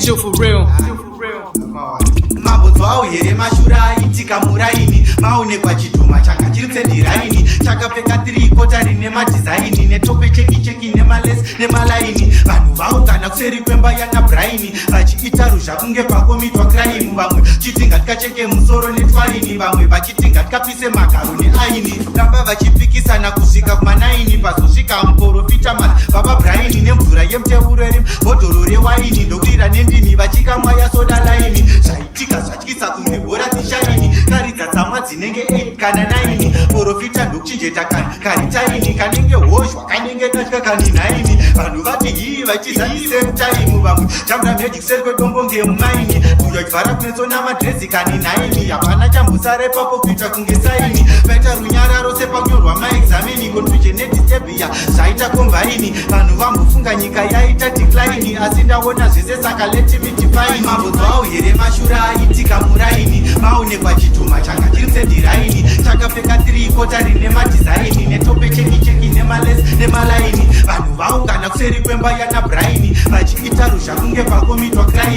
Still for real. Mambonzwao here mashura aitika Muraini. Maonekwa chituma changa chiri kusendirayini. Chakapfeka 3/4 rine madizaini. Netope cheki nemalesi nemalaini. Vanhu vaungana kuseri kwemba yana Braini. Vachiita ruzha kunge pakomitwa crime. Vamwe chitinga tikacheke musoro netwaini. Vamwe vachitinga tikapise magaro neaini. Ramba vachipikisana kusvika kuma9. Pazosvika muprofita man baba Braini. Nemvura yemuteuro iri bhodhoro rewaini. Ndokurira nendini vachikamwa yasoda laini. Zvaitika zvatyisa kunge bhora tishaini. Karidza tsamwa dzinenge 8 kana 9. Profita ndokuchinjeta karitaini. Kanenge hoshwa kanenge datya kani 9. Vanhu vati hii vachizanise mutaimu. Vamwe chamura magic seri kwedombo ngemumaini. Kuyachivhara kunetsona madresi kani 9. Hapana chambosara ipapo kuita kunge saini. Paita runyararo sepakunyorwa maexamini. Confusion nedistebia zvaita kombaini. Vanhu vambofunga nyika yaita decline. Asi ndaona zvese saka let me define. Mambonzwao here mashura aitika Muraini. Maonekwa chituma changa chiri kusendirayini. Chakapfeka 3/4 rine madizaini. Netope cheki nemalesi nemalaini. Vanhu vaungana kuseri kwemba yana Braini. Vachiita ruzha kunge pakomitwa crime.